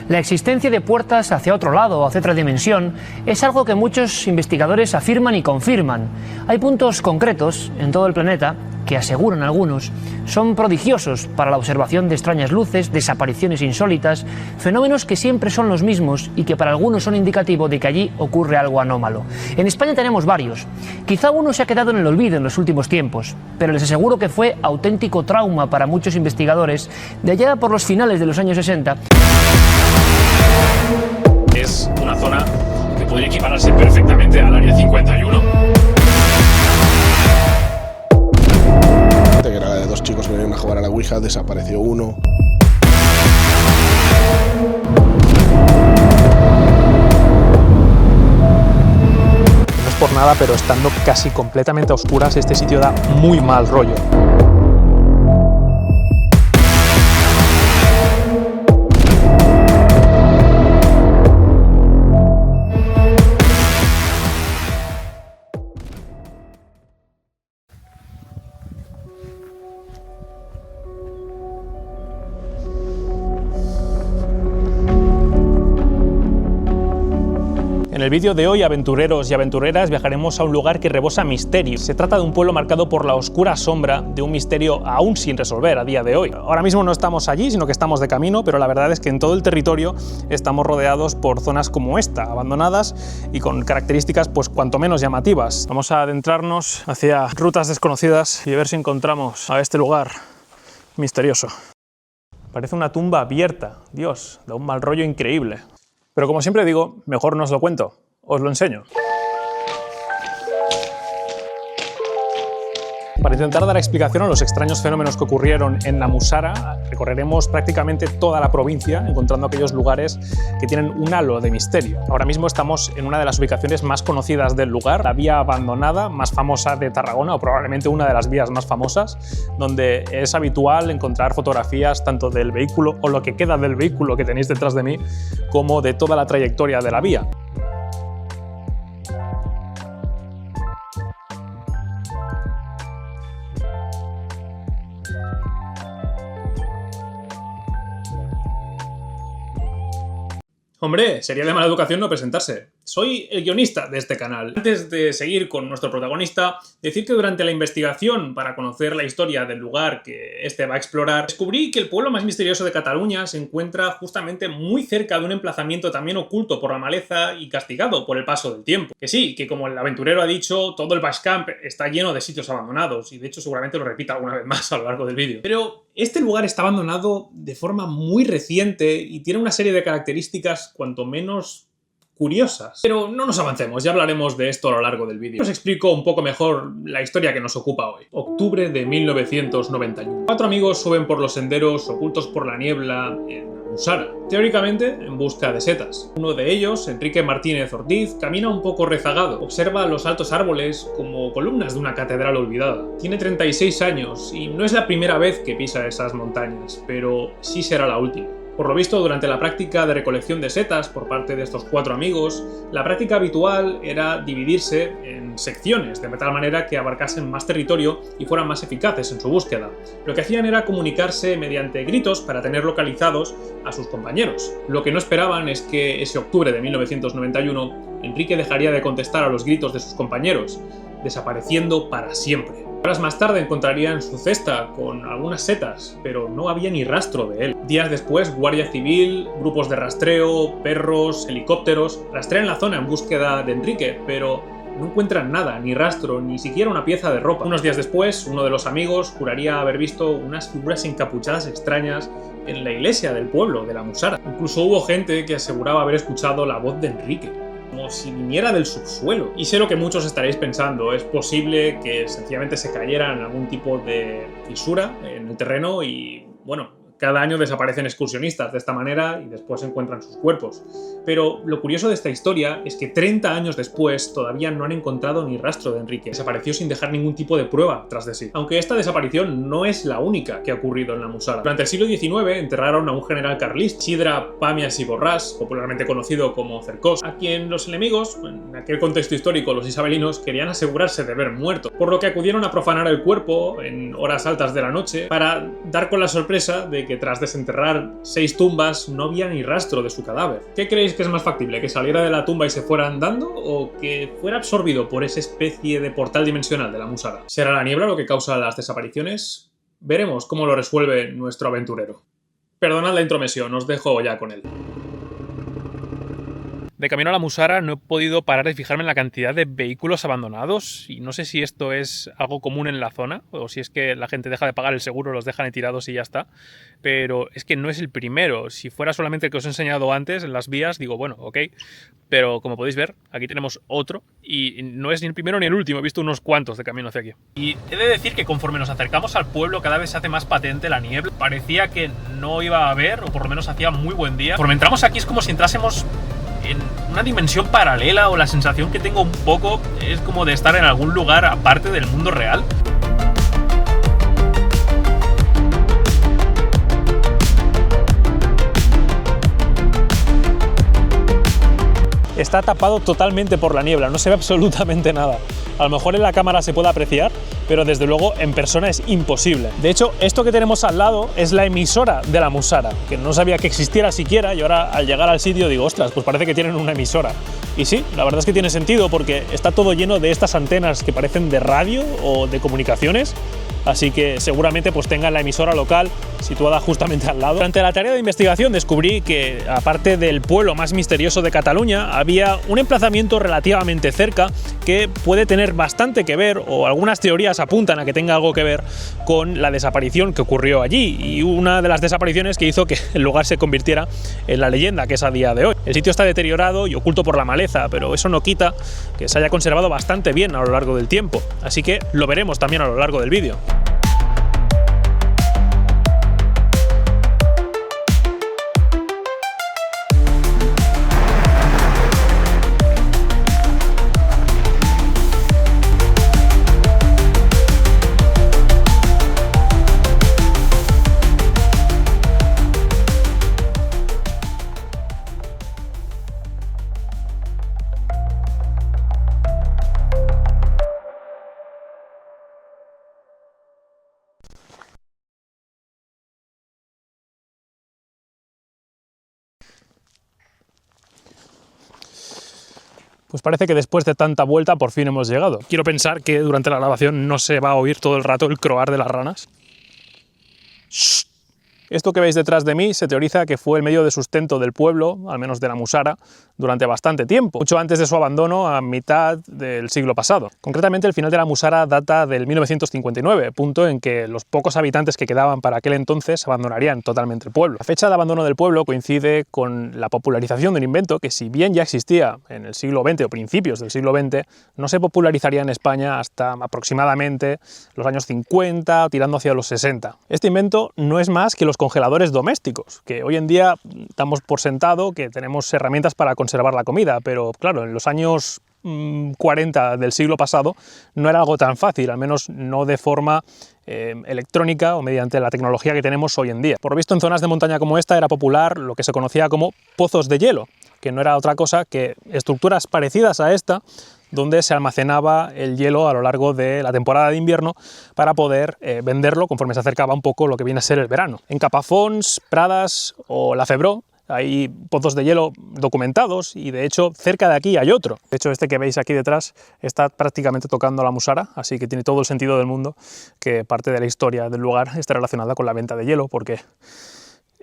La existencia de puertas hacia otro lado o hacia otra dimensión es algo que muchos investigadores afirman y confirman. Hay puntos concretos en todo el planeta que, aseguran algunos, son prodigiosos para la observación de extrañas luces, desapariciones insólitas, fenómenos que siempre son los mismos y que para algunos son indicativo de que allí ocurre algo anómalo. En España tenemos varios. Quizá uno se ha quedado en el olvido en los últimos tiempos, pero les aseguro que fue auténtico trauma para muchos investigadores de allá por los finales de los años 60. Es una zona que podría equipararse perfectamente al área 51. Que era de dos chicos que venían a jugar a la Ouija, desapareció uno. No es por nada, pero estando casi completamente a oscuras, este sitio da muy mal rollo. En el vídeo de hoy, aventureros y aventureras, viajaremos a un lugar que rebosa misterio. Se trata de un pueblo marcado por la oscura sombra de un misterio aún sin resolver a día de hoy. Ahora mismo no estamos allí, sino que estamos de camino, pero la verdad es que en todo el territorio estamos rodeados por zonas como esta, abandonadas y con características pues cuanto menos llamativas. Vamos a adentrarnos hacia rutas desconocidas y a ver si encontramos a este lugar misterioso. Parece una tumba abierta. Dios, da un mal rollo increíble. Pero como siempre digo, mejor no os lo cuento, os lo enseño. Para intentar dar explicación a los extraños fenómenos que ocurrieron en la Musara, recorreremos prácticamente toda la provincia, encontrando aquellos lugares que tienen un halo de misterio. Ahora mismo estamos en una de las ubicaciones más conocidas del lugar, la vía abandonada más famosa de Tarragona, o probablemente una de las vías más famosas, donde es habitual encontrar fotografías tanto del vehículo, o lo que queda del vehículo que tenéis detrás de mí, como de toda la trayectoria de la vía. Hombre, sería de mala educación no presentarse. Soy el guionista de este canal. Antes de seguir con nuestro protagonista, decir que durante la investigación para conocer la historia del lugar que este va a explorar, descubrí que el pueblo más misterioso de Cataluña se encuentra justamente muy cerca de un emplazamiento también oculto por la maleza y castigado por el paso del tiempo. Que sí, que como el aventurero ha dicho, todo el Basecamp está lleno de sitios abandonados, y de hecho seguramente lo repita alguna vez más a lo largo del vídeo. Pero este lugar está abandonado de forma muy reciente y tiene una serie de características cuanto menos curiosas. Pero no nos avancemos, ya hablaremos de esto a lo largo del vídeo. Os explico un poco mejor la historia que nos ocupa hoy. Octubre de 1991. 4 amigos suben por los senderos ocultos por la niebla en la Musara, teóricamente en busca de setas. Uno de ellos, Enrique Martínez Ortiz, camina un poco rezagado. Observa los altos árboles como columnas de una catedral olvidada. Tiene 36 años y no es la primera vez que pisa esas montañas, pero sí será la última. Por lo visto, durante la práctica de recolección de setas por parte de estos 4 amigos, la práctica habitual era dividirse en secciones, de tal manera que abarcasen más territorio y fueran más eficaces en su búsqueda. Lo que hacían era comunicarse mediante gritos para tener localizados a sus compañeros. Lo que no esperaban es que ese octubre de 1991, Enrique dejaría de contestar a los gritos de sus compañeros, desapareciendo para siempre. Horas más tarde encontrarían su cesta con algunas setas, pero no había ni rastro de él. Días después, Guardia Civil, grupos de rastreo, perros, helicópteros, rastrean la zona en búsqueda de Enrique, pero no encuentran nada, ni rastro, ni siquiera una pieza de ropa. Unos días después, uno de los amigos juraría haber visto unas figuras encapuchadas extrañas en la iglesia del pueblo, de la Musara. Incluso hubo gente que aseguraba haber escuchado la voz de Enrique, como si viniera del subsuelo. Y sé lo que muchos estaréis pensando, es posible que sencillamente se cayera en algún tipo de fisura en el terreno y, bueno, cada año desaparecen excursionistas de esta manera y después encuentran sus cuerpos. Pero lo curioso de esta historia es que 30 años después todavía no han encontrado ni rastro de Enrique. Desapareció sin dejar ningún tipo de prueba tras de sí. Aunque esta desaparición no es la única que ha ocurrido en la Musara. Durante el siglo XIX enterraron a un general carlista, Isidre Pàmies i Borràs, popularmente conocido como Cercós, a quien los enemigos, en aquel contexto histórico los isabelinos, querían asegurarse de ver muerto, por lo que acudieron a profanar el cuerpo en horas altas de la noche para dar con la sorpresa de de que tras desenterrar 6 tumbas no había ni rastro de su cadáver. ¿Qué creéis que es más factible? ¿Que saliera de la tumba y se fuera andando? ¿O que fuera absorbido por esa especie de portal dimensional de la Musara? ¿Será la niebla lo que causa las desapariciones? Veremos cómo lo resuelve nuestro aventurero. Perdonad la intromisión, os dejo ya con él. De camino a la Musara no he podido parar de fijarme en la cantidad de vehículos abandonados y no sé si esto es algo común en la zona o si es que la gente deja de pagar el seguro, los dejan ahí tirados y ya está, pero es que no es el primero. Si fuera solamente el que os he enseñado antes en las vías, digo, bueno, ok, pero como podéis ver, aquí tenemos otro y no es ni el primero ni el último, he visto unos cuantos de camino hacia aquí. Y he de decir que conforme nos acercamos al pueblo cada vez se hace más patente la niebla, parecía que no iba a haber, o por lo menos hacía muy buen día. Conforme entramos aquí es como si entrásemos en una dimensión paralela, o la sensación que tengo un poco es como de estar en algún lugar aparte del mundo real. Está tapado totalmente por la niebla, no se ve absolutamente nada. A lo mejor en la cámara se puede apreciar, pero desde luego en persona es imposible. De hecho, esto que tenemos al lado es la emisora de la Musara, que no sabía que existiera siquiera, y ahora al llegar al sitio digo, ostras, pues parece que tienen una emisora. Y sí, la verdad es que tiene sentido porque está todo lleno de estas antenas que parecen de radio o de comunicaciones, así que seguramente pues tengan la emisora local situada justamente al lado. Durante la tarea de investigación descubrí que, aparte del pueblo más misterioso de Cataluña, había un emplazamiento relativamente cerca que puede tener bastante que ver, o algunas teorías apuntan a que tenga algo que ver con la desaparición que ocurrió allí, y una de las desapariciones que hizo que el lugar se convirtiera en la leyenda que es a día de hoy. El sitio está deteriorado y oculto por la maleza, pero eso no quita que se haya conservado bastante bien a lo largo del tiempo, así que lo veremos también a lo largo del vídeo. Pues parece que después de tanta vuelta por fin hemos llegado. Quiero pensar que durante la grabación no se va a oír todo el rato el croar de las ranas. ¡Shh! Esto que veis detrás de mí se teoriza que fue el medio de sustento del pueblo, al menos de la Musara, durante bastante tiempo, mucho antes de su abandono a mitad del siglo pasado. Concretamente, el final de la Musara data del 1959, punto en que los pocos habitantes que quedaban para aquel entonces abandonarían totalmente el pueblo. La fecha de abandono del pueblo coincide con la popularización de un invento que, si bien ya existía en el siglo XX o principios del siglo XX, no se popularizaría en España hasta aproximadamente los años 50, tirando hacia los 60. Este invento no es más que los congeladores domésticos, que hoy en día damos por sentado que tenemos herramientas para conservar la comida, pero claro, en los años 40 del siglo pasado no era algo tan fácil, al menos no de forma electrónica o mediante la tecnología que tenemos hoy en día. Por lo visto, en zonas de montaña como esta era popular lo que se conocía como pozos de hielo, que no era otra cosa que estructuras parecidas a esta, donde se almacenaba el hielo a lo largo de la temporada de invierno para poder venderlo conforme se acercaba un poco lo que viene a ser el verano. En Capafonts, Pradas o La Febró hay pozos de hielo documentados, y de hecho cerca de aquí hay otro. De hecho, este que veis aquí detrás está prácticamente tocando la Musara, así que tiene todo el sentido del mundo que parte de la historia del lugar esté relacionada con la venta de hielo, porque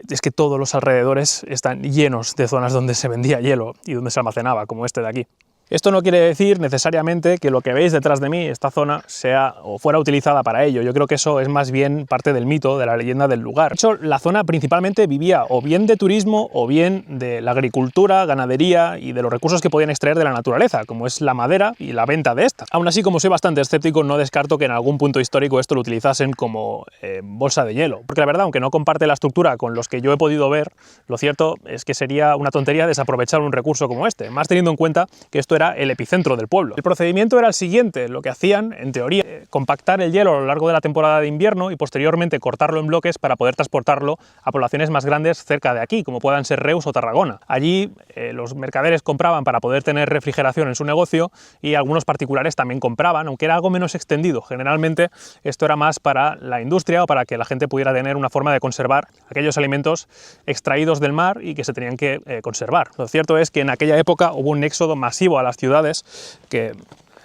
es que todos los alrededores están llenos de zonas donde se vendía hielo y donde se almacenaba, como este de aquí. Esto no quiere decir necesariamente que lo que veis detrás de mí, esta zona, sea o fuera utilizada para ello. Yo creo que eso es más bien parte del mito, de la leyenda del lugar. De hecho, la zona principalmente vivía o bien de turismo o bien de la agricultura, ganadería y de los recursos que podían extraer de la naturaleza, como es la madera y la venta de esta. Aún así, como soy bastante escéptico, no descarto que en algún punto histórico esto lo utilizasen como bolsa de hielo. Porque la verdad, aunque no comparte la estructura con los que yo he podido ver, lo cierto es que sería una tontería desaprovechar un recurso como este, más teniendo en cuenta que esto era era el epicentro del pueblo. El procedimiento era el siguiente: lo que hacían, en teoría, compactar el hielo a lo largo de la temporada de invierno y posteriormente cortarlo en bloques para poder transportarlo a poblaciones más grandes cerca de aquí, como puedan ser Reus o Tarragona. Allí los mercaderes compraban para poder tener refrigeración en su negocio y algunos particulares también compraban, aunque era algo menos extendido. Generalmente esto era más para la industria o para que la gente pudiera tener una forma de conservar aquellos alimentos extraídos del mar y que se tenían que conservar. Lo cierto es que en aquella época hubo un éxodo masivo a las ciudades que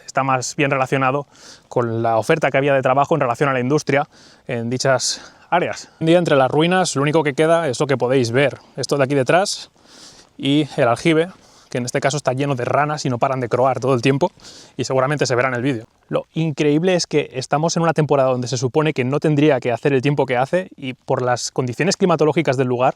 está más bien relacionado con la oferta que había de trabajo en relación a la industria en dichas áreas. Hoy en día, entre las ruinas, lo único que queda es lo que podéis ver. Esto de aquí detrás y el aljibe, que en este caso está lleno de ranas y no paran de croar todo el tiempo, y seguramente se verá en el vídeo. Lo increíble es que estamos en una temporada donde se supone que no tendría que hacer el tiempo que hace, y por las condiciones climatológicas del lugar,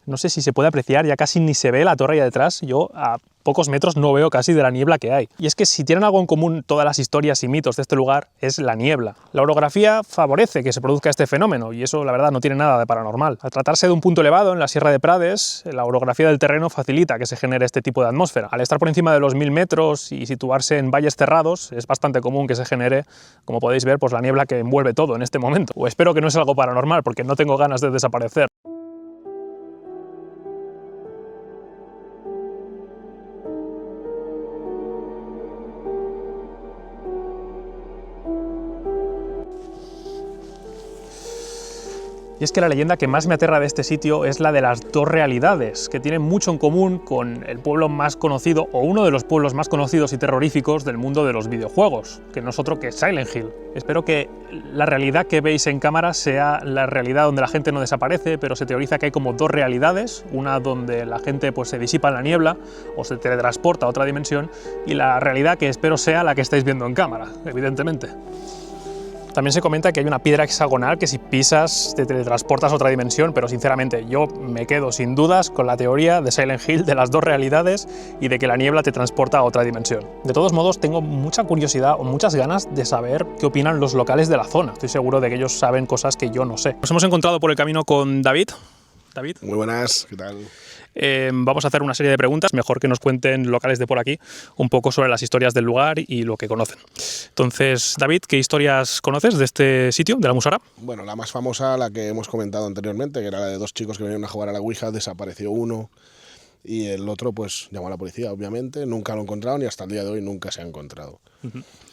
no sé si se puede apreciar, ya casi ni se ve la torre ahí detrás. Yo a pocos metros no veo casi de la niebla que hay. Y es que si tienen algo en común todas las historias y mitos de este lugar, es la niebla. La orografía favorece que se produzca este fenómeno, y eso la verdad no tiene nada de paranormal. Al tratarse de un punto elevado en la Sierra de Prades, la orografía del terreno facilita que se genere este tipo de atmósfera. Al estar por encima de los 1000 metros y situarse en valles cerrados, es bastante común que se genere, como podéis ver, pues la niebla que envuelve todo en este momento. O espero que no es algo paranormal, porque no tengo ganas de desaparecer. Y es que la leyenda que más me aterra de este sitio es la de las dos realidades, que tienen mucho en común con el pueblo más conocido, o uno de los pueblos más conocidos y terroríficos del mundo de los videojuegos, que no es otro que Silent Hill. Espero que la realidad que veis en cámara sea la realidad donde la gente no desaparece, pero se teoriza que hay como dos realidades, una donde la gente pues se disipa en la niebla o se teletransporta a otra dimensión, y la realidad que espero sea la que estáis viendo en cámara, evidentemente. También se comenta que hay una piedra hexagonal que si pisas te teletransportas a otra dimensión, pero sinceramente yo me quedo sin dudas con la teoría de Silent Hill de las dos realidades y de que la niebla te transporta a otra dimensión. De todos modos, tengo mucha curiosidad o muchas ganas de saber qué opinan los locales de la zona. Estoy seguro de que ellos saben cosas que yo no sé. Nos hemos encontrado por el camino con David. David. Muy buenas, ¿qué tal? Vamos a hacer una serie de preguntas, mejor que nos cuenten locales de por aquí un poco sobre las historias del lugar y lo que conocen. Entonces, David, ¿qué historias conoces de este sitio, de la Musara? Bueno, la más famosa, la que hemos comentado anteriormente, que era la de dos chicos que venían a jugar a la Ouija, desapareció uno y el otro pues llamó a la policía, obviamente, nunca lo encontraron y hasta el día de hoy nunca se ha encontrado.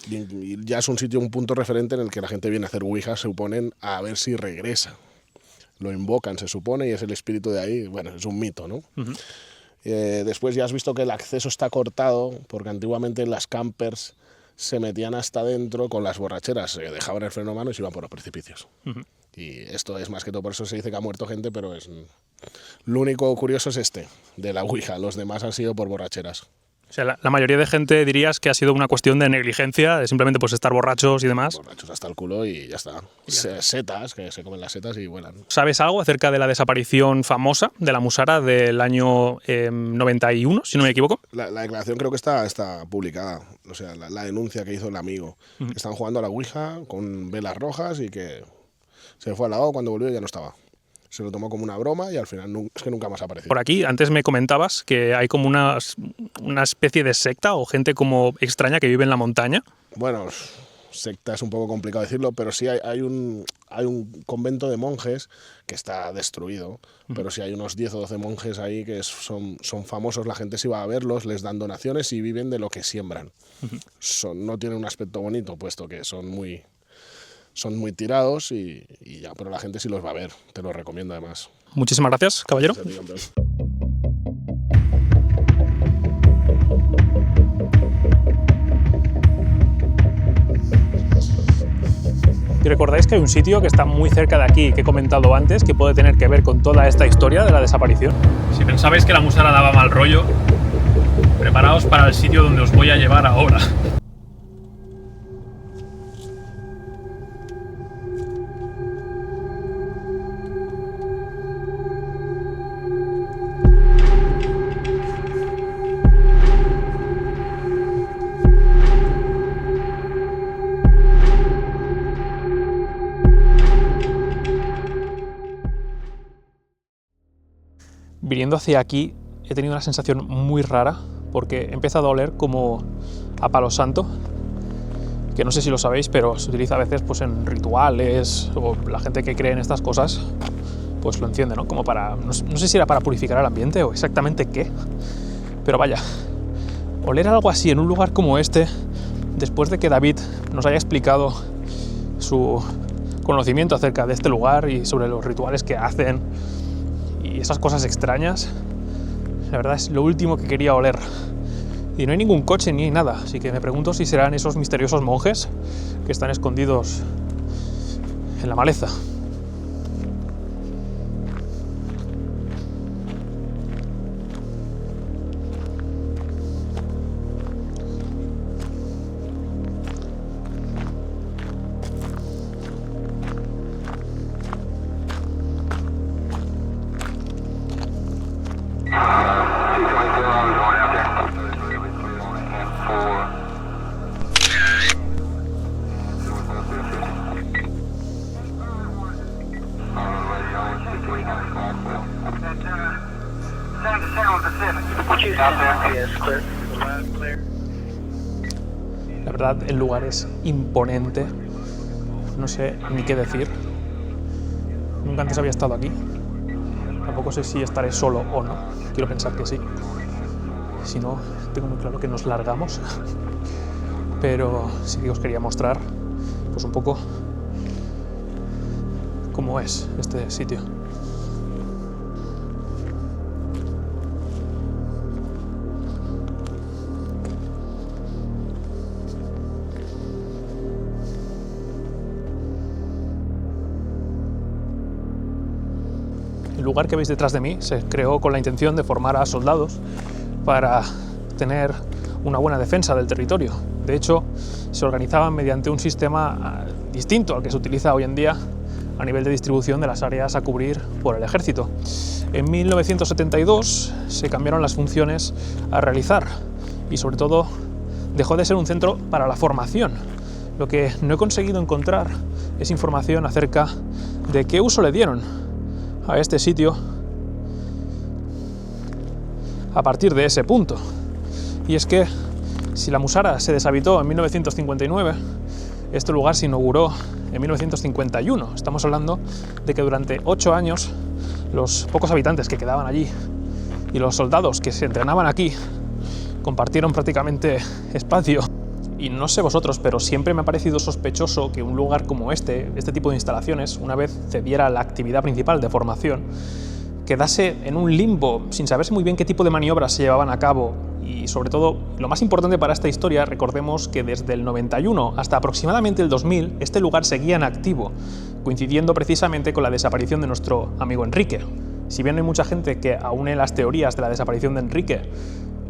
Y ya es un sitio, un punto referente en el que la gente viene a hacer Ouija, se suponen, a ver si regresa. Lo invocan, se supone, y es el espíritu de ahí. Bueno, es un mito, ¿no? Después ya has visto que el acceso está cortado, porque antiguamente las campers se metían hasta dentro con las borracheras, dejaban el freno a mano y se iban por los precipicios. Y esto es más que todo, por eso se dice que ha muerto gente, pero es... Lo único curioso es este, de la Ouija. Los demás han sido por borracheras. O sea, la mayoría de gente dirías que ha sido una cuestión de negligencia, de simplemente pues estar borrachos y demás. Borrachos hasta el culo y ya está. Setas, que se comen las setas y vuelan. ¿Sabes algo acerca de la desaparición famosa de la Musara del año 91, si no me equivoco? La declaración creo que está publicada, o sea, la denuncia que hizo el amigo. Están jugando a la Ouija con velas rojas y que se fue al lado, cuando volvió ya no estaba. Se lo tomó como una broma y al final es que nunca más apareció. Por aquí, antes me comentabas que hay como una especie de secta o gente como extraña que vive en la montaña. Bueno, secta es un poco complicado decirlo, pero sí hay un convento de monjes que está destruido, pero sí hay unos 10 o 12 monjes ahí que son famosos, la gente se va a verlos, les dan donaciones y viven de lo que siembran. No tienen un aspecto bonito, puesto que son muy tirados y ya, pero la gente sí los va a ver, te lo recomiendo además. Muchísimas gracias, caballero. Y recordáis que hay un sitio que está muy cerca de aquí, que he comentado antes, que puede tener que ver con toda esta historia de la desaparición. Si pensabais que la Musara daba mal rollo, preparaos para el sitio donde os voy a llevar ahora. Viniendo hacia aquí he tenido una sensación muy rara, porque he empezado a oler como a palo santo, que no sé si lo sabéis, pero se utiliza a veces pues, en rituales, o la gente que cree en estas cosas pues lo enciende, ¿no? Como para, no sé si era para purificar el ambiente o exactamente qué, pero vaya, oler algo así en un lugar como este, después de que David nos haya explicado su conocimiento acerca de este lugar y sobre los rituales que hacen y esas cosas extrañas, la verdad es lo último que quería oler. Y no hay ningún coche ni nada, así que me pregunto si serán esos misteriosos monjes que están escondidos en la maleza. La verdad, el lugar es imponente, no sé ni qué decir. Nunca antes había estado aquí. Tampoco sé si estaré solo o no. Quiero pensar que sí. Si no, tengo muy claro que nos largamos. Pero sí que os quería mostrar pues un poco cómo es este sitio. El lugar que veis detrás de mí se creó con la intención de formar a soldados para tener una buena defensa del territorio. De hecho, se organizaban mediante un sistema distinto al que se utiliza hoy en día a nivel de distribución de las áreas a cubrir por el ejército. En 1972 se cambiaron las funciones a realizar y sobre todo dejó de ser un centro para la formación. Lo que no he conseguido encontrar es información acerca de qué uso le dieron a este sitio a partir de ese punto. Y es que si la Musara se deshabitó en 1959, este lugar se inauguró en 1951. Estamos hablando de que durante 8 años los pocos habitantes que quedaban allí y los soldados que se entrenaban aquí compartieron prácticamente espacio. Y no sé vosotros, pero siempre me ha parecido sospechoso que un lugar como este tipo de instalaciones, una vez cediera la actividad principal de formación, quedase en un limbo, sin saberse muy bien qué tipo de maniobras se llevaban a cabo. Y sobre todo, lo más importante para esta historia, recordemos que desde el 91 hasta aproximadamente el 2000, este lugar seguía en activo, coincidiendo precisamente con la desaparición de nuestro amigo Enrique. Si bien hay mucha gente que aúne las teorías de la desaparición de Enrique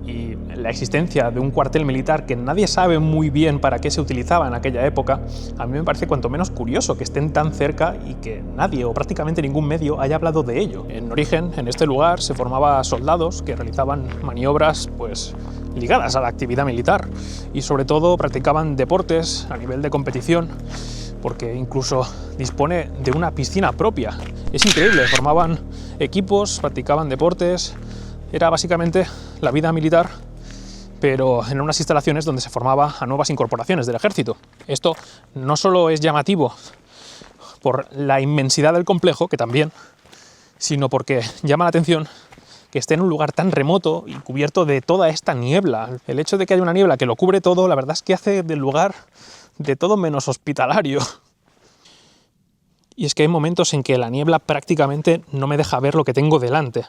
y la existencia de un cuartel militar que nadie sabe muy bien para qué se utilizaba en aquella época, a mí me parece cuanto menos curioso que estén tan cerca y que nadie o prácticamente ningún medio haya hablado de ello. En origen, en este lugar se formaban soldados que realizaban maniobras pues ligadas a la actividad militar y sobre todo practicaban deportes a nivel de competición, porque incluso dispone de una piscina propia. Es increíble, formaban equipos, practicaban deportes. Era básicamente la vida militar, pero en unas instalaciones donde se formaba a nuevas incorporaciones del ejército. Esto no solo es llamativo por la inmensidad del complejo, que también, sino porque llama la atención que esté en un lugar tan remoto y cubierto de toda esta niebla. El hecho de que haya una niebla que lo cubre todo, la verdad es que hace del lugar de todo menos hospitalario. Y es que hay momentos en que la niebla prácticamente no me deja ver lo que tengo delante.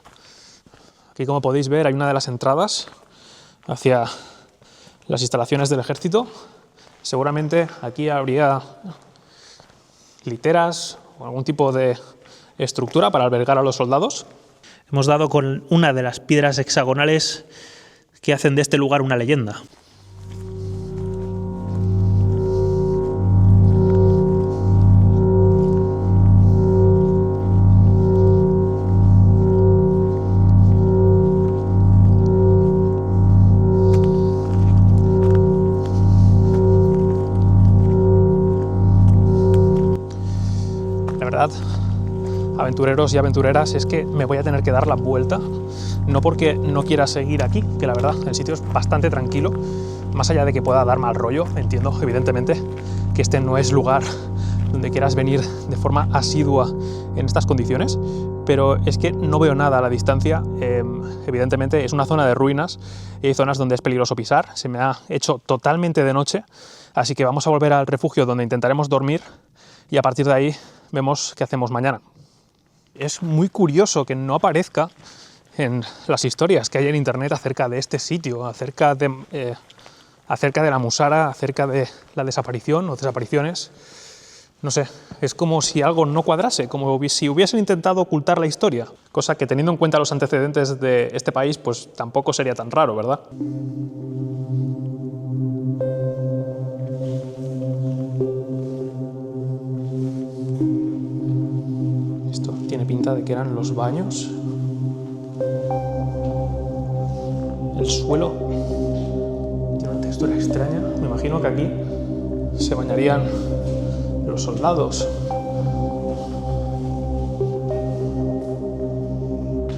Aquí, como podéis ver, hay una de las entradas hacia las instalaciones del ejército. Seguramente aquí habría literas o algún tipo de estructura para albergar a los soldados. Hemos dado con una de las piedras hexagonales que hacen de este lugar una leyenda. Aventureros y aventureras, es que me voy a tener que dar la vuelta No porque no quiera seguir aquí, que la verdad el sitio es bastante tranquilo, más allá de que pueda dar mal rollo, entiendo evidentemente que este no es lugar donde quieras venir de forma asidua en estas condiciones, pero es que no veo nada a la distancia. Evidentemente es una zona de ruinas y hay zonas donde es peligroso pisar, se me ha hecho totalmente de noche, así que vamos a volver al refugio donde intentaremos dormir y a partir de ahí vemos qué hacemos mañana. Es muy curioso que no aparezca en las historias que hay en internet acerca de este sitio, acerca de la Musara, acerca de la desaparición o desapariciones. No sé, es como si algo no cuadrase, como si hubiesen intentado ocultar la historia, cosa que teniendo en cuenta los antecedentes de este país, pues tampoco sería tan raro, ¿verdad? Esto tiene pinta de que eran los baños. El suelo tiene una textura extraña. Me imagino que aquí se bañarían los soldados.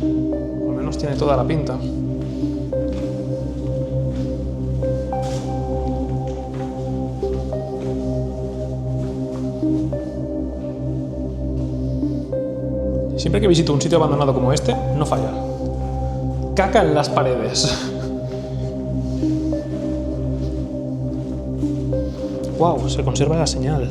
Al menos tiene toda la pinta. Siempre que visito un sitio abandonado como este, no falla. Caca en las paredes. Wow, se conserva la señal.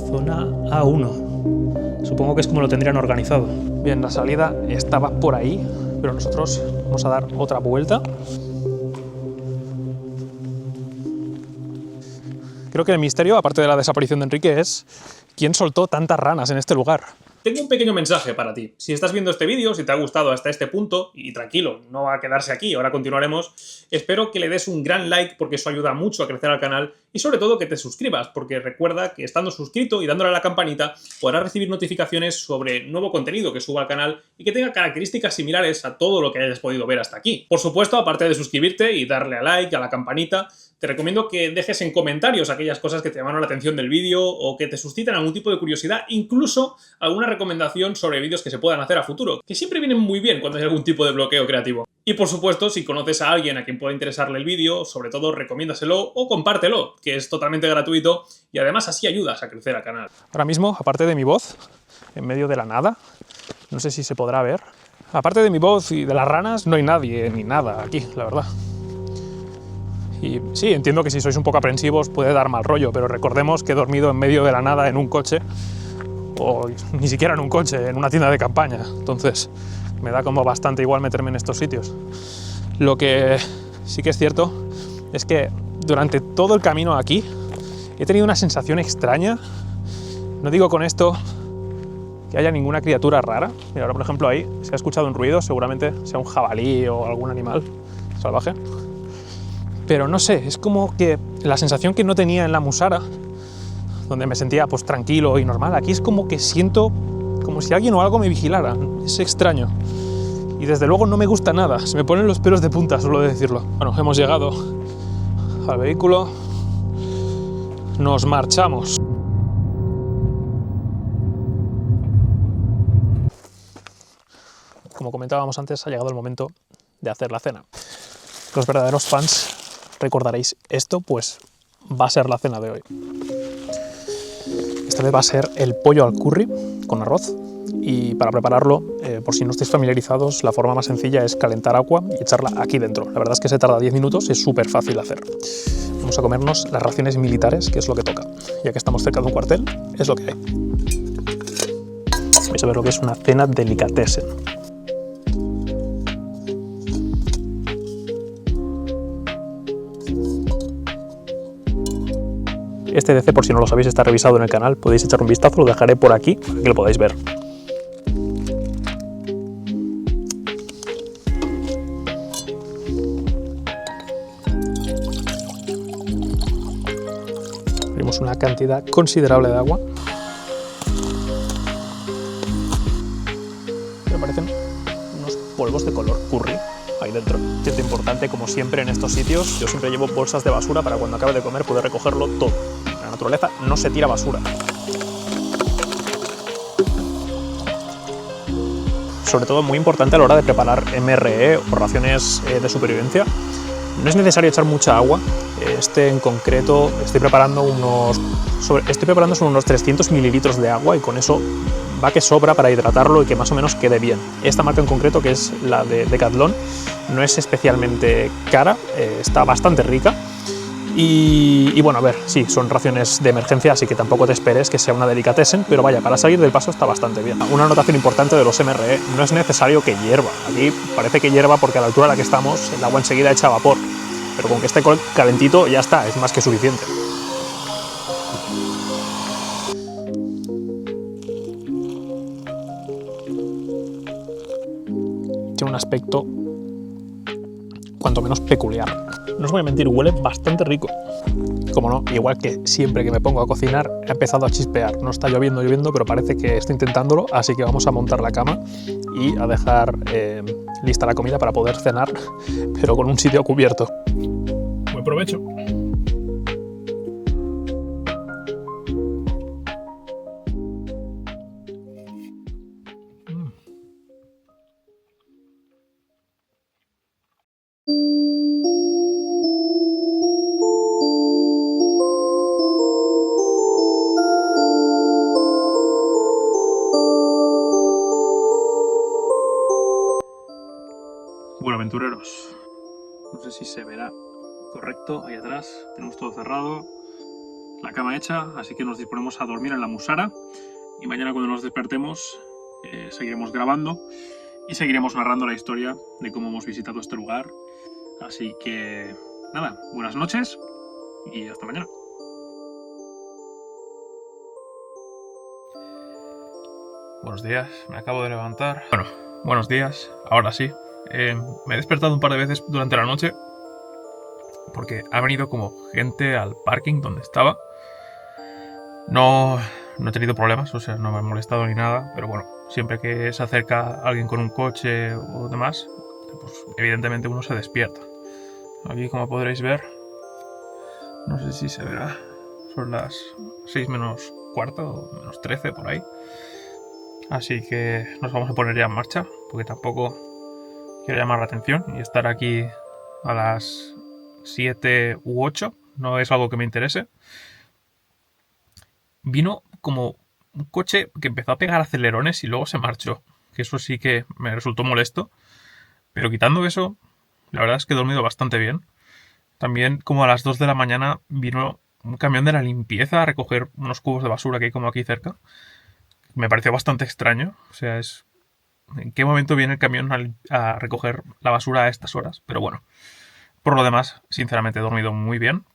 Zona A1. Supongo que es como lo tendrían organizado. Bien, la salida estaba por ahí, pero nosotros vamos a dar otra vuelta. Creo que el misterio, aparte de la desaparición de Enrique, es quién soltó tantas ranas en este lugar. Tengo un pequeño mensaje para ti. Si estás viendo este vídeo, si te ha gustado hasta este punto, y tranquilo, no va a quedarse aquí, ahora continuaremos, espero que le des un gran like porque eso ayuda mucho a crecer al canal y sobre todo que te suscribas porque recuerda que estando suscrito y dándole a la campanita podrás recibir notificaciones sobre nuevo contenido que suba al canal y que tenga características similares a todo lo que hayas podido ver hasta aquí. Por supuesto, aparte de suscribirte y darle a like, a la campanita, te recomiendo que dejes en comentarios aquellas cosas que te llaman la atención del vídeo o que te suscitan algún tipo de curiosidad, incluso alguna recomendación sobre vídeos que se puedan hacer a futuro, que siempre vienen muy bien cuando hay algún tipo de bloqueo creativo. Y por supuesto, si conoces a alguien a quien pueda interesarle el vídeo, sobre todo recomiéndaselo o compártelo, que es totalmente gratuito y además así ayudas a crecer al canal. Ahora mismo, aparte de mi voz, en medio de la nada, no sé si se podrá ver, aparte de mi voz y de las ranas, no hay nadie ni nada aquí, la verdad. Y sí, entiendo que si sois un poco aprensivos puede dar mal rollo, pero recordemos que he dormido en medio de la nada en un coche, o ni siquiera en un coche, en una tienda de campaña, entonces me da como bastante igual meterme en estos sitios. Lo que sí que es cierto es que durante todo el camino aquí he tenido una sensación extraña. No digo con esto que haya ninguna criatura rara. Mira, ahora por ejemplo ahí se ha escuchado un ruido, seguramente sea un jabalí o algún animal salvaje. Pero no sé, es como que la sensación que no tenía en la Musara, donde me sentía pues tranquilo y normal, aquí es como que siento como si alguien o algo me vigilara. Es extraño. Y desde luego no me gusta nada. Se me ponen los pelos de punta solo de decirlo. Bueno, hemos llegado al vehículo. Nos marchamos. Como comentábamos antes, ha llegado el momento de hacer la cena. Los verdaderos fans recordaréis esto, pues va a ser la cena de hoy. Esta vez va a ser el pollo al curry con arroz y para prepararlo, por si no estáis familiarizados, la forma más sencilla es calentar agua y echarla aquí dentro. La verdad es que se tarda 10 minutos y es súper fácil de hacer. Vamos a comernos las raciones militares, que es lo que toca. Ya que estamos cerca de un cuartel, es lo que hay. Vais a ver lo que es una cena delicatessen. Este DC, por si no lo sabéis, está revisado en el canal. Podéis echar un vistazo, lo dejaré por aquí para que lo podáis ver. Abrimos una cantidad considerable de agua. Me parecen unos polvos de color curry ahí dentro. Es importante, como siempre en estos sitios, yo siempre llevo bolsas de basura para cuando acabe de comer poder recogerlo todo. En la naturaleza no se tira basura. sobre todo muy importante a la hora de preparar MRE o raciones de supervivencia. No es necesario echar mucha agua. En concreto estoy preparando son unos 300 mililitros de agua y con eso va que sobra para hidratarlo y que más o menos quede bien. Esta marca en concreto, que es la de Decathlon, no es especialmente cara, está bastante rica. Y bueno, a ver, sí, son raciones de emergencia, así que tampoco te esperes que sea una delicatessen, pero vaya, para salir del paso está bastante bien. Una anotación importante de los MRE: no es necesario que hierva. Aquí parece que hierva porque a la altura a la que estamos el agua enseguida echa vapor, pero con que esté calentito ya está, es más que suficiente. Tiene un aspecto cuanto menos peculiar. No os voy a mentir, huele bastante rico. Como no, igual que siempre que me pongo a cocinar ha empezado a chispear. No está lloviendo, pero parece que está intentándolo, así que vamos a montar la cama y a dejar lista la comida para poder cenar, pero con un sitio cubierto. Buen provecho. Bueno, aventureros, no sé si se verá correcto ahí atrás, tenemos todo cerrado, la cama hecha, así que nos disponemos a dormir en la musara y mañana cuando nos despertemos seguiremos grabando y seguiremos narrando la historia de cómo hemos visitado este lugar. Así que nada, buenas noches y hasta mañana. Buenos días, me acabo de levantar. Bueno, buenos días, ahora sí. Me he despertado un par de veces durante la noche porque ha venido como gente al parking donde estaba. No he tenido problemas, o sea, no me ha molestado ni nada, pero bueno, siempre que se acerca alguien con un coche o demás, pues evidentemente uno se despierta. Aquí, como podréis ver, no sé si se verá, son las 6 menos cuarto o menos 13 por ahí. Así que nos vamos a poner ya en marcha, porque tampoco quiero llamar la atención y estar aquí a las 7 u 8 no es algo que me interese. Vino como un coche que empezó a pegar acelerones y luego se marchó, que eso sí que me resultó molesto, pero quitando eso, la verdad es que he dormido bastante bien. También como a las 2 de la mañana vino un camión de la limpieza a recoger unos cubos de basura que hay como aquí cerca. Me pareció bastante extraño, o sea, ¿en qué momento viene el camión a recoger la basura a estas horas? Pero bueno, por lo demás, sinceramente he dormido muy bien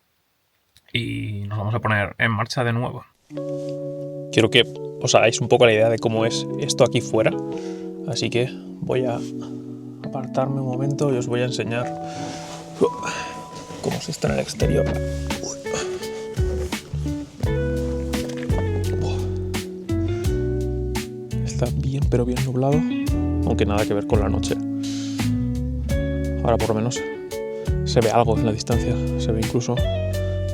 y nos vamos a poner en marcha de nuevo. Quiero que os hagáis un poco la idea de cómo es esto aquí fuera, así que voy a apartarme un momento y os voy a enseñar cómo se está en el exterior. Está bien, pero bien nublado, aunque nada que ver con la noche. Ahora por lo menos se ve algo en la distancia, se ve incluso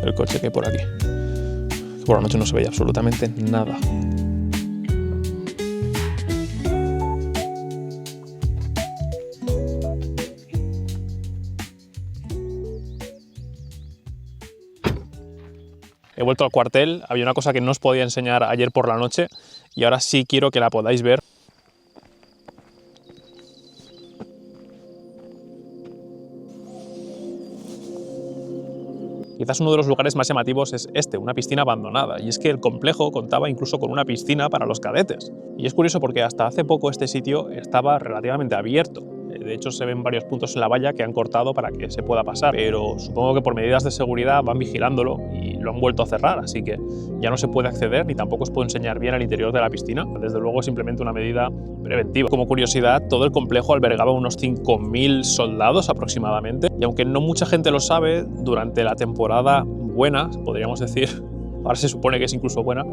el coche que hay por aquí. Por la noche no se veía absolutamente nada. He vuelto al cuartel, había una cosa que no os podía enseñar ayer por la noche y ahora sí quiero que la podáis ver. Quizás uno de los lugares más llamativos es este, una piscina abandonada, y es que el complejo contaba incluso con una piscina para los cadetes. Y es curioso porque hasta hace poco este sitio estaba relativamente abierto. De hecho, se ven varios puntos en la valla que han cortado para que se pueda pasar, pero supongo que por medidas de seguridad van vigilándolo y lo han vuelto a cerrar, así que ya no se puede acceder ni tampoco os puedo enseñar bien el interior de la piscina. Desde luego es simplemente una medida preventiva. Como curiosidad, todo el complejo albergaba unos 5.000 soldados aproximadamente, y aunque no mucha gente lo sabe, durante la temporada buena, podríamos decir, ahora se supone que es incluso buena,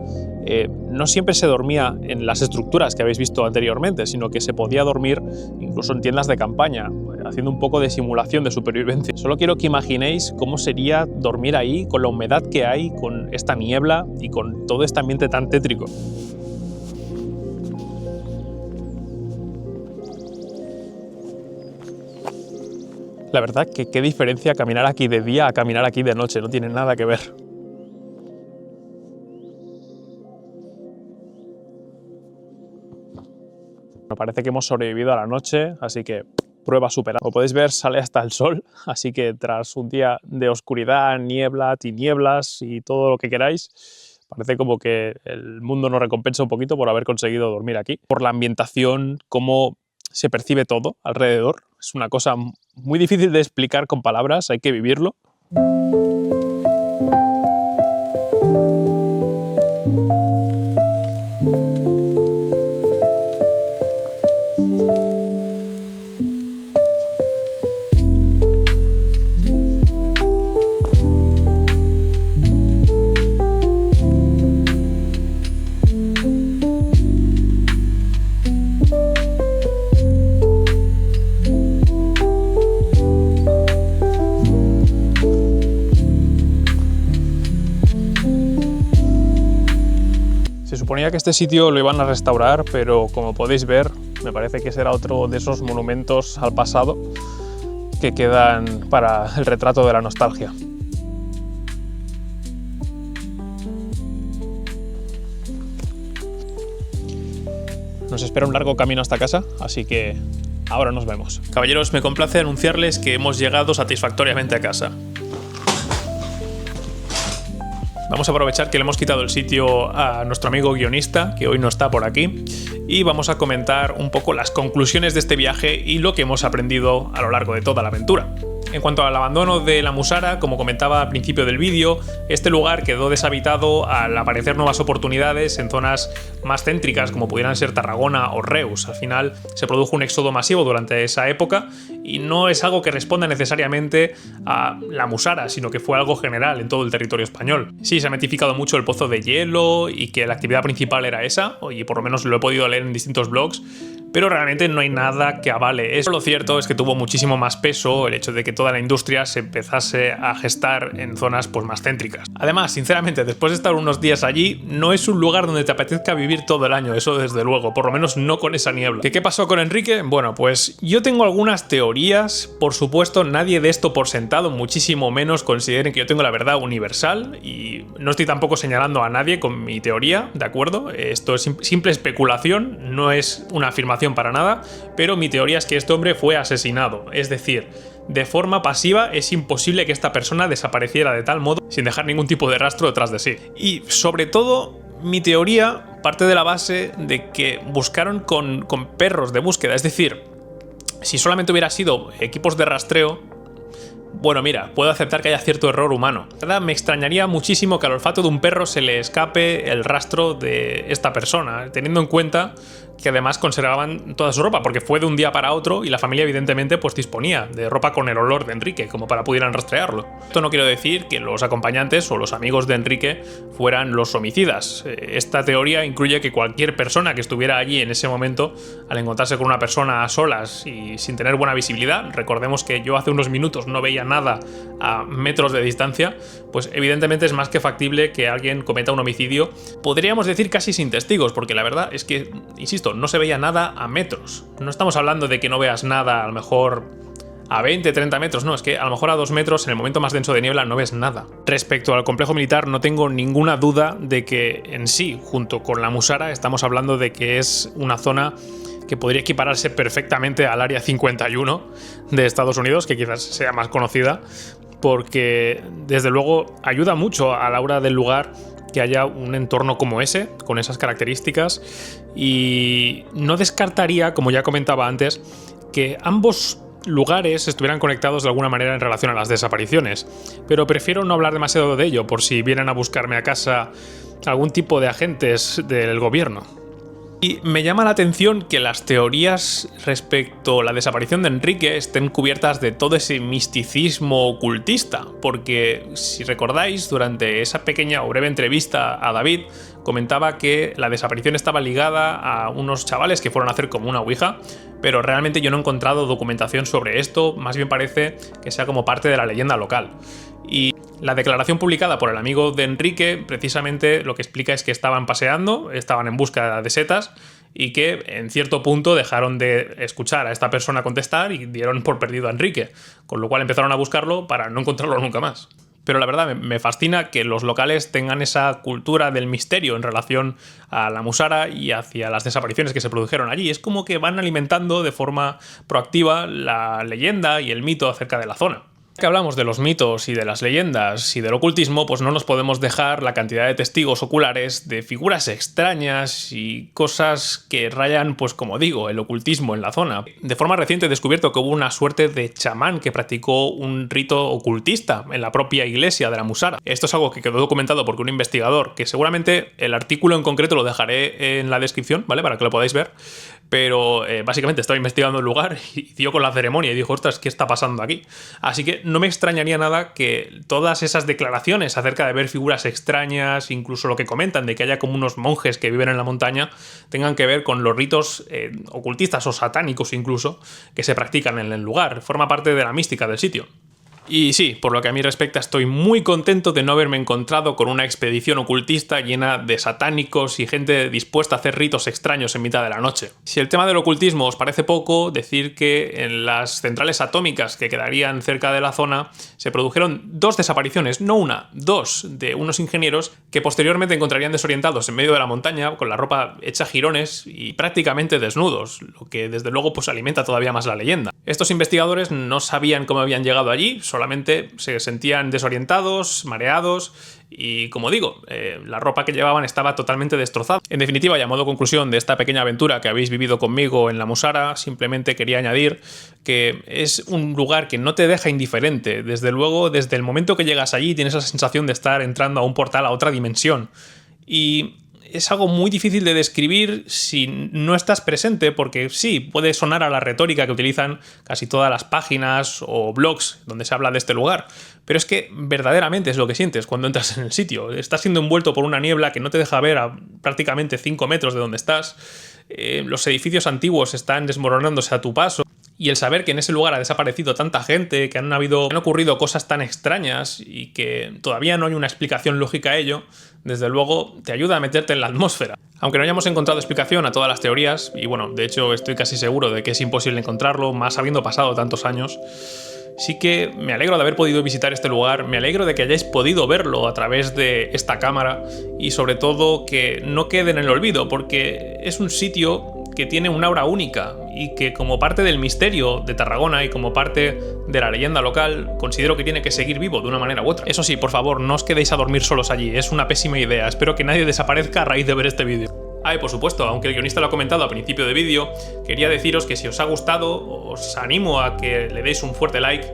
no siempre se dormía en las estructuras que habéis visto anteriormente, sino que se podía dormir incluso en tiendas de campaña, haciendo un poco de simulación de supervivencia. Solo quiero que imaginéis cómo sería dormir ahí, con la humedad que hay, con esta niebla y con todo este ambiente tan tétrico. La verdad que qué diferencia caminar aquí de día a caminar aquí de noche, no tiene nada que ver. Me parece que hemos sobrevivido a la noche, así que prueba superada. Como podéis ver, sale hasta el sol, así que tras un día de oscuridad, niebla, tinieblas y todo lo que queráis, parece como que el mundo nos recompensa un poquito por haber conseguido dormir aquí. Por la ambientación, cómo se percibe todo alrededor. Es una cosa muy difícil de explicar con palabras, hay que vivirlo. Se suponía que este sitio lo iban a restaurar, pero como podéis ver, me parece que será otro de esos monumentos al pasado que quedan para el retrato de la nostalgia. Nos espera un largo camino hasta casa, así que ahora nos vemos. Caballeros, me complace anunciarles que hemos llegado satisfactoriamente a casa. Vamos a aprovechar que le hemos quitado el sitio a nuestro amigo guionista, que hoy no está por aquí, y vamos a comentar un poco las conclusiones de este viaje y lo que hemos aprendido a lo largo de toda la aventura. En cuanto al abandono de la Musara, como comentaba al principio del vídeo, este lugar quedó deshabitado al aparecer nuevas oportunidades en zonas más céntricas como pudieran ser Tarragona o Reus. Al final se produjo un éxodo masivo durante esa época y no es algo que responda necesariamente a la Musara, sino que fue algo general en todo el territorio español. Sí, se ha mitificado mucho el pozo de hielo y que la actividad principal era esa, y por lo menos lo he podido leer en distintos blogs, pero realmente no hay nada que avale eso. Lo cierto es que tuvo muchísimo más peso el hecho de que toda la industria se empezase a gestar en zonas pues, más céntricas. Además, sinceramente, después de estar unos días allí, no es un lugar donde te apetezca vivir todo el año, eso desde luego, por lo menos no con esa niebla. ¿Qué pasó con Enrique? Bueno, pues yo tengo algunas teorías, por supuesto nadie de esto por sentado, muchísimo menos consideren que yo tengo la verdad universal y no estoy tampoco señalando a nadie con mi teoría, ¿de acuerdo? Esto es simple especulación, no es una afirmación para nada, pero mi teoría es que este hombre fue asesinado, es decir, de forma pasiva es imposible que esta persona desapareciera de tal modo sin dejar ningún tipo de rastro detrás de sí. Y sobre todo, mi teoría parte de la base de que buscaron con perros de búsqueda, es decir, si solamente hubiera sido equipos de rastreo, bueno, mira, puedo aceptar que haya cierto error humano. La verdad, me extrañaría muchísimo que al olfato de un perro se le escape el rastro de esta persona, teniendo en cuenta que además conservaban toda su ropa, porque fue de un día para otro y la familia evidentemente pues disponía de ropa con el olor de Enrique, como para pudieran rastrearlo. Esto no quiero decir que los acompañantes o los amigos de Enrique fueran los homicidas. Esta teoría incluye que cualquier persona que estuviera allí en ese momento, al encontrarse con una persona a solas y sin tener buena visibilidad, recordemos que yo hace unos minutos no veía nada a metros de distancia, pues evidentemente es más que factible que alguien cometa un homicidio, podríamos decir casi sin testigos, porque la verdad es que, insisto, no se veía nada a metros. No estamos hablando de que no veas nada a lo mejor a 20, 30 metros, no, es que a lo mejor a 2 metros en el momento más denso de niebla no ves nada. Respecto al complejo militar, no tengo ninguna duda de que en sí, junto con la Musara, estamos hablando de que es una zona que podría equipararse perfectamente al Área 51 de Estados Unidos, que quizás sea más conocida, porque desde luego ayuda mucho a la hora del lugar que haya un entorno como ese, con esas características, y no descartaría, como ya comentaba antes, que ambos lugares estuvieran conectados de alguna manera en relación a las desapariciones, pero prefiero no hablar demasiado de ello por si vienen a buscarme a casa algún tipo de agentes del gobierno. Y me llama la atención que las teorías respecto a la desaparición de Enrique estén cubiertas de todo ese misticismo ocultista, porque si recordáis, durante esa pequeña o breve entrevista a David, comentaba que la desaparición estaba ligada a unos chavales que fueron a hacer como una ouija, pero realmente yo no he encontrado documentación sobre esto, más bien parece que sea como parte de la leyenda local. Y la declaración publicada por el amigo de Enrique precisamente lo que explica es que estaban paseando, estaban en busca de setas y que en cierto punto dejaron de escuchar a esta persona contestar y dieron por perdido a Enrique, con lo cual empezaron a buscarlo para no encontrarlo nunca más. Pero la verdad me fascina que los locales tengan esa cultura del misterio en relación a la Musara y hacia las desapariciones que se produjeron allí. Es como que van alimentando de forma proactiva la leyenda y el mito acerca de la zona. Que hablamos de los mitos y de las leyendas y del ocultismo, pues no nos podemos dejar la cantidad de testigos oculares de figuras extrañas y cosas que rayan, pues como digo, el ocultismo en la zona. De forma reciente he descubierto que hubo una suerte de chamán que practicó un rito ocultista en la propia iglesia de la Musara. Esto es algo que quedó documentado porque un investigador, que seguramente el artículo en concreto lo dejaré en la descripción, ¿vale? Para que lo podáis ver. Pero básicamente estaba investigando el lugar y dio con la ceremonia y dijo, ostras, ¿qué está pasando aquí? Así que no me extrañaría nada que todas esas declaraciones acerca de ver figuras extrañas, incluso lo que comentan de que haya como unos monjes que viven en la montaña, tengan que ver con los ritos ocultistas o satánicos incluso que se practican en el lugar. Forma parte de la mística del sitio. Y sí, por lo que a mí respecta, estoy muy contento de no haberme encontrado con una expedición ocultista llena de satánicos y gente dispuesta a hacer ritos extraños en mitad de la noche. Si el tema del ocultismo os parece poco, decir que en las centrales atómicas que quedarían cerca de la zona se produjeron 2 desapariciones, no una, 2, de unos ingenieros que posteriormente encontrarían desorientados en medio de la montaña con la ropa hecha jirones y prácticamente desnudos, lo que desde luego pues alimenta todavía más la leyenda. Estos investigadores no sabían cómo habían llegado allí, solamente se sentían desorientados, mareados y, como digo, la ropa que llevaban estaba totalmente destrozada. En definitiva, y a modo conclusión de esta pequeña aventura que habéis vivido conmigo en la Musara, simplemente quería añadir que es un lugar que no te deja indiferente. Desde luego, desde el momento que llegas allí tienes la sensación de estar entrando a un portal a otra dimensión. Y es algo muy difícil de describir si no estás presente, porque sí, puede sonar a la retórica que utilizan casi todas las páginas o blogs donde se habla de este lugar, pero es que verdaderamente es lo que sientes cuando entras en el sitio. Estás siendo envuelto por una niebla que no te deja ver a prácticamente 5 metros de donde estás. Los edificios antiguos están desmoronándose a tu paso. Y el saber que en ese lugar ha desaparecido tanta gente, que han ocurrido cosas tan extrañas y que todavía no hay una explicación lógica a ello, desde luego te ayuda a meterte en la atmósfera. Aunque no hayamos encontrado explicación a todas las teorías, y bueno, de hecho estoy casi seguro de que es imposible encontrarlo, más habiendo pasado tantos años, sí que me alegro de haber podido visitar este lugar, me alegro de que hayáis podido verlo a través de esta cámara y sobre todo que no quede en el olvido, porque es un sitio que tiene una aura única y que como parte del misterio de Tarragona y como parte de la leyenda local considero que tiene que seguir vivo de una manera u otra. Eso sí, por favor, no os quedéis a dormir solos allí, es una pésima idea, espero que nadie desaparezca a raíz de ver este vídeo. Ah, y por supuesto, aunque el guionista lo ha comentado a principio de vídeo, quería deciros que si os ha gustado, os animo a que le deis un fuerte like,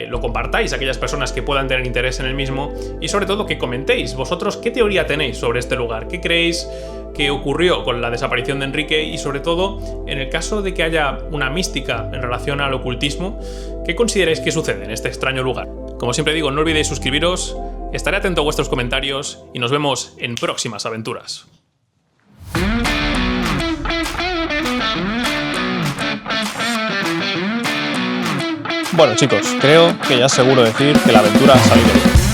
lo compartáis a aquellas personas que puedan tener interés en el mismo y sobre todo que comentéis vosotros qué teoría tenéis sobre este lugar, qué creéis que ocurrió con la desaparición de Enrique y sobre todo, en el caso de que haya una mística en relación al ocultismo, ¿qué consideráis que sucede en este extraño lugar? Como siempre digo, no olvidéis suscribiros, estaré atento a vuestros comentarios y nos vemos en próximas aventuras. Bueno chicos, creo que ya es seguro decir que la aventura ha salido bien.